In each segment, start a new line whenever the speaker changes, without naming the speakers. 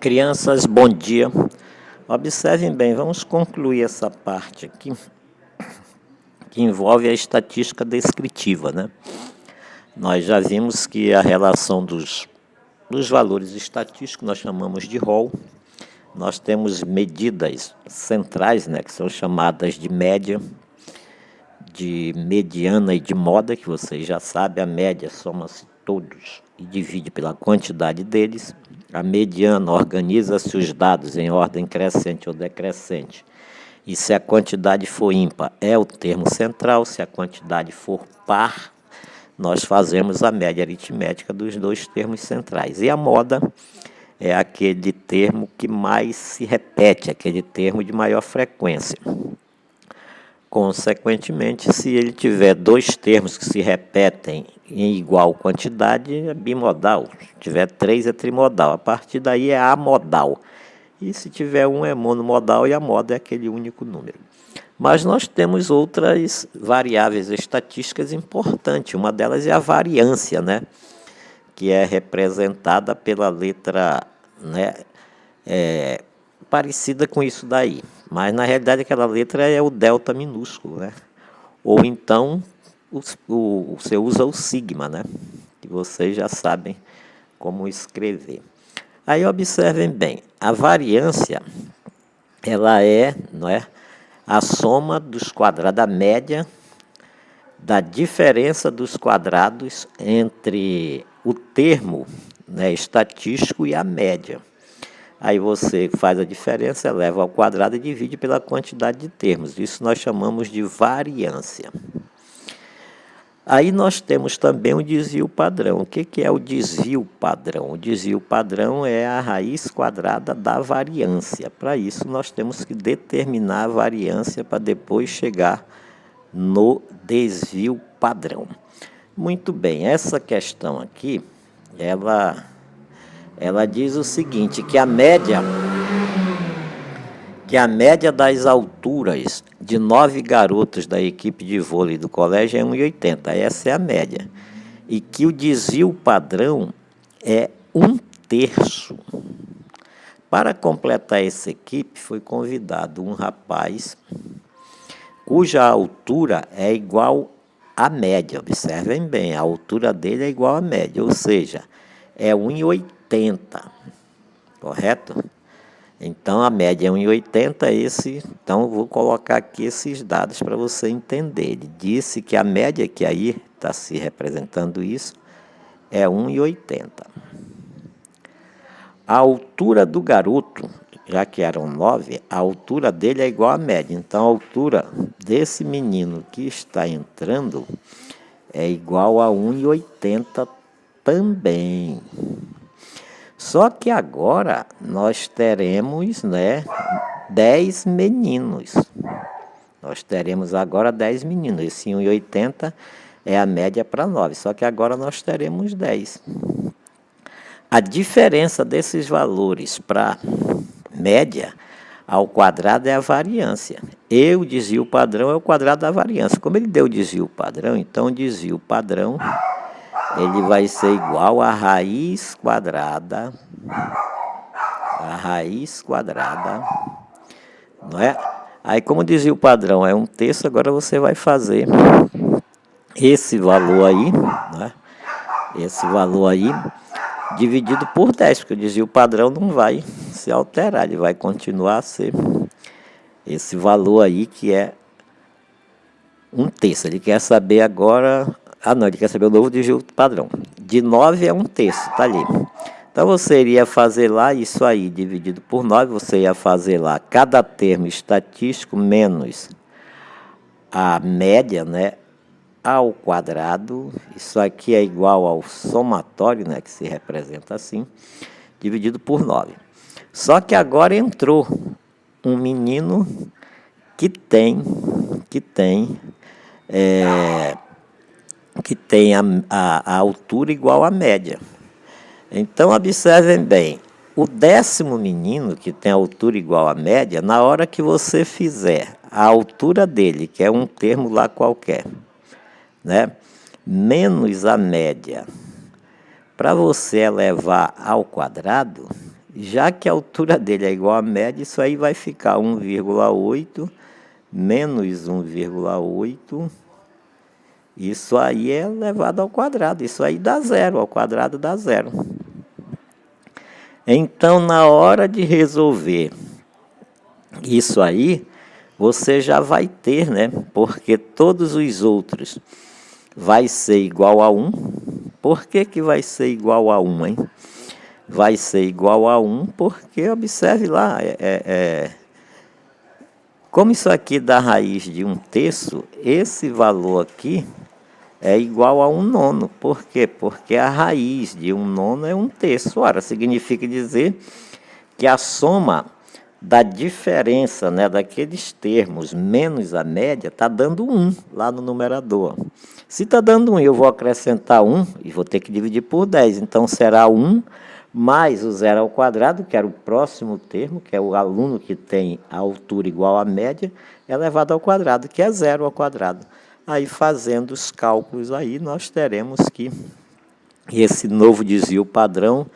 Crianças, bom dia. Observem bem, vamos concluir essa parte aqui, que envolve a estatística descritiva, né? Nós já vimos que a relação dos valores estatísticos nós chamamos de rol. Nós temos medidas centrais, né, que são chamadas de média, de mediana e de moda, que vocês já sabem. A média soma-se todos e divide pela quantidade deles. A mediana organiza-se os dados em ordem crescente ou decrescente. E se a quantidade for ímpar, é o termo central. Se a quantidade for par, nós fazemos a média aritmética dos dois termos centrais. E a moda é aquele termo que mais se repete, aquele termo de maior frequência. Consequentemente, se ele tiver dois termos que se repetem em igual quantidade, é bimodal. Se tiver três, é trimodal. A partir daí é amodal. E se tiver um, é monomodal, e a moda é aquele único número. Mas nós temos outras variáveis estatísticas importantes. Uma delas é a variância, né? Que é representada pela letra, né? Parecida com isso daí, mas na realidade aquela letra é o delta minúsculo, né? Ou então você usa o sigma, né? Que vocês já sabem como escrever. Aí observem bem, a variância ela não é, a soma dos quadrados, da média da diferença dos quadrados entre o termo, né, estatístico e a média. Aí você faz a diferença, eleva ao quadrado e divide pela quantidade de termos. Isso nós chamamos de variância. Aí nós temos também o desvio padrão. O que é o desvio padrão? O desvio padrão é a raiz quadrada da variância. Para isso nós temos que determinar a variância para depois chegar no desvio padrão. Muito bem, essa questão aqui, ela diz o seguinte, que a média das alturas de 9 garotos da equipe de vôlei do colégio é 1,80. Essa é a média. E que o desvio padrão é 1/3. Para completar essa equipe, foi convidado um rapaz cuja altura é igual à média. Observem bem, a altura dele é igual à média, ou seja, é 1,80, correto? Então, a média é 1,80, então eu vou colocar aqui esses dados para você entender. Ele disse que a média, que aí está se representando isso, é 1,80. A altura do garoto, já que eram 9, a altura dele é igual à média. Então, a altura desse menino que está entrando é igual a 1,80 também. Só que agora nós teremos, né, 10 meninos. Nós teremos agora 10 meninos. Esse 1,80 é a média para 9. Só que agora nós teremos 10. A diferença desses valores para média ao quadrado é a variância. E o desvio padrão é o quadrado da variância. Como ele deu o desvio padrão, então o desvio padrão ele vai ser igual a raiz quadrada, não é? Aí, como dizia o padrão, é 1/3, agora você vai fazer esse valor aí, né? Esse valor aí dividido por 10, porque eu dizia o padrão não vai se alterar, ele vai continuar a ser esse valor aí que é 1/3. Ele quer saber agora, ele quer saber o novo desvio padrão. De 9 é 1/3, tá ali. Então você iria fazer lá isso aí dividido por 9, você ia fazer lá cada termo estatístico menos a média, né, ao quadrado. Isso aqui é igual ao somatório, né, que se representa assim, dividido por 9. Só que agora entrou um menino que tem a altura igual à média. Então, observem bem, o 10º menino que tem a altura igual à média, na hora que você fizer a altura dele, que é um termo lá qualquer, né, menos a média, para você elevar ao quadrado, já que a altura dele é igual à média, isso aí vai ficar 1,8 menos 1,8. Isso aí é elevado ao quadrado. Isso aí dá zero, ao quadrado dá zero. Então, na hora de resolver isso aí, você já vai ter, né? Porque todos os outros vai ser igual a 1. Por que vai ser igual a 1, hein? Vai ser igual a 1 porque, observe lá, como isso aqui dá raiz de 1/3, esse valor aqui é igual a 1/9. Por quê? Porque a raiz de 1/9 é 1/3. Ora, significa dizer que a soma da diferença, né, daqueles termos menos a média está dando 1 lá no numerador. Se está dando 1, eu vou acrescentar 1 e vou ter que dividir por 10. Então, será 1 mais o zero ao quadrado, que era o próximo termo, que é o aluno que tem a altura igual à média, elevado ao quadrado, que é zero ao quadrado. Aí, fazendo os cálculos aí, nós teremos que esse novo desvio padrão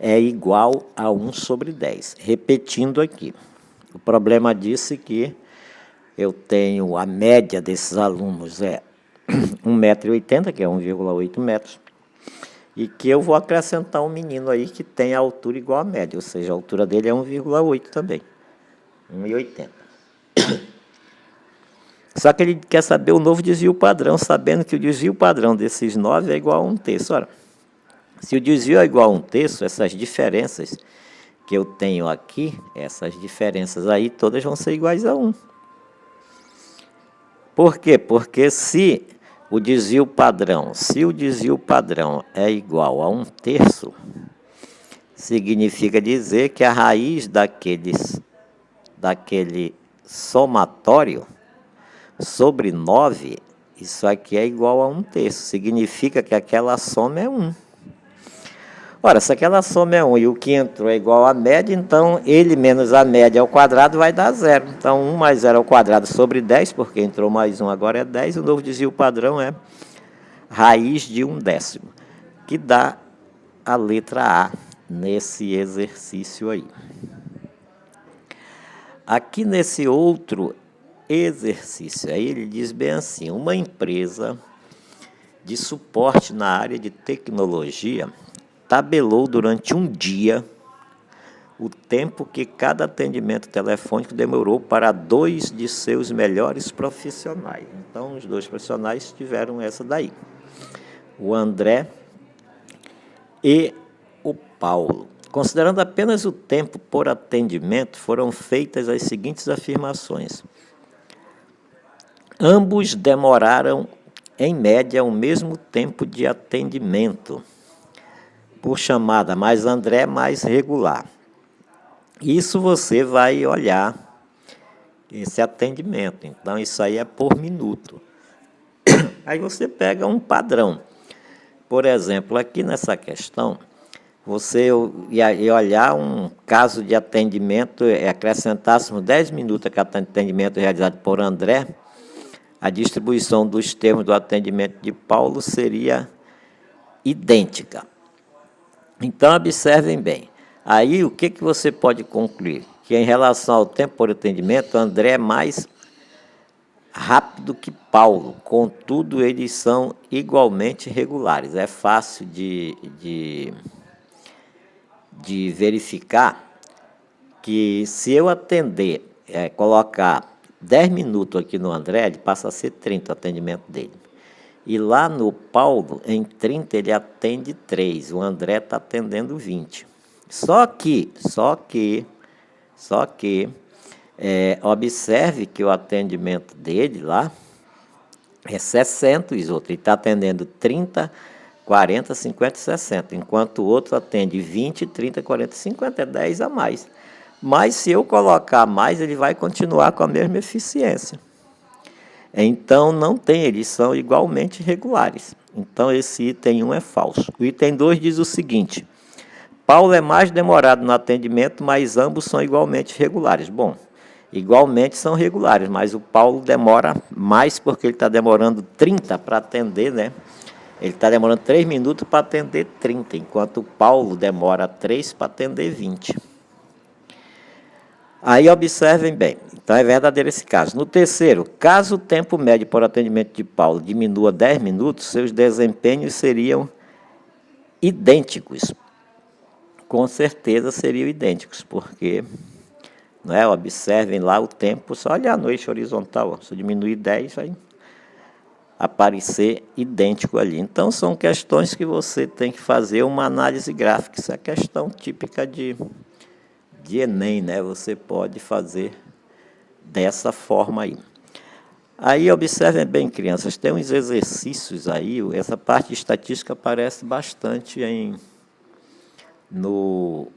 é igual a 1/10. Repetindo aqui, o problema disse que eu tenho a média desses alunos é 1,80 m, que é 1,8 metros, e que eu vou acrescentar um menino aí que tem a altura igual à média, ou seja, a altura dele é 1,8 também, 1,80. Só que ele quer saber o novo desvio padrão, sabendo que o desvio padrão desses 9 é igual a 1/3. Ora, se o desvio é igual a 1/3, essas diferenças que eu tenho aqui, essas diferenças aí, todas vão ser iguais a 1. Por quê? Porque se o desvio padrão é igual a 1/3, significa dizer que a raiz daquele somatório sobre 9, isso aqui é igual a 1/3. Significa que aquela soma é 1. Ora, se aquela soma é 1 e o que entrou é igual à média, então ele menos a média ao quadrado vai dar zero. Então, 1 mais 0 ao quadrado sobre 10, porque entrou mais 1, agora é 10. O novo desvio padrão é raiz de 1/10, que dá a letra A nesse exercício aí. Aqui nesse outro exercício aí, ele diz bem assim: uma empresa de suporte na área de tecnologia tabelou durante um dia o tempo que cada atendimento telefônico demorou para 2 de seus melhores profissionais. Então, os 2 profissionais tiveram essa daí, o André e o Paulo. Considerando apenas o tempo por atendimento, foram feitas as seguintes afirmações: ambos demoraram, em média, o mesmo tempo de atendimento por chamada, mais André mais regular. Isso você vai olhar esse atendimento. Então, isso aí é por minuto. Aí você pega um padrão. Por exemplo, aqui nessa questão, você ia olhar um caso de atendimento, acrescentássemos 10 minutos a cada atendimento realizado por André, a distribuição dos termos do atendimento de Paulo seria idêntica. Então, observem bem. Aí, o que você pode concluir? Que, em relação ao tempo por atendimento, André é mais rápido que Paulo. Contudo, eles são igualmente regulares. É fácil de verificar que, se eu atender, colocar 10 minutos aqui no André, ele passa a ser 30 o atendimento dele. E lá no Paulo, em 30, ele atende 3. O André está atendendo 20. Só que observe que o atendimento dele lá é 60, os outros. Ele está atendendo 30, 40, 50 e 60. Enquanto o outro atende 20, 30, 40 e 50. É 10 a mais. Mas, se eu colocar mais, ele vai continuar com a mesma eficiência. Então, não tem, eles são igualmente regulares. Então, esse item 1 é falso. O item 2 diz o seguinte: Paulo é mais demorado no atendimento, mas ambos são igualmente regulares. Bom, igualmente são regulares, mas o Paulo demora mais porque ele está demorando 30 para atender, né? Ele está demorando 3 minutos para atender 30, enquanto o Paulo demora 3 para atender 20. Aí observem bem, então é verdadeiro esse caso. No terceiro, caso o tempo médio por atendimento de Paulo diminua 10 minutos, seus desempenhos seriam idênticos. Com certeza seriam idênticos, porque, né, observem lá o tempo, só olhar no eixo horizontal, se diminuir 10, vai aparecer idêntico ali. Então, são questões que você tem que fazer uma análise gráfica. Isso é questão típica de Enem, né? Você pode fazer dessa forma aí. Aí, observem bem, crianças, tem uns exercícios aí, essa parte de estatística aparece bastante no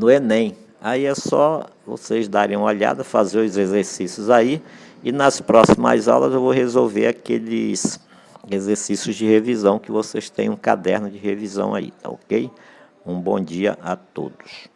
Enem. Aí é só vocês darem uma olhada, fazer os exercícios aí, e nas próximas aulas eu vou resolver aqueles exercícios de revisão, que vocês têm um caderno de revisão aí, tá ok? Um bom dia a todos.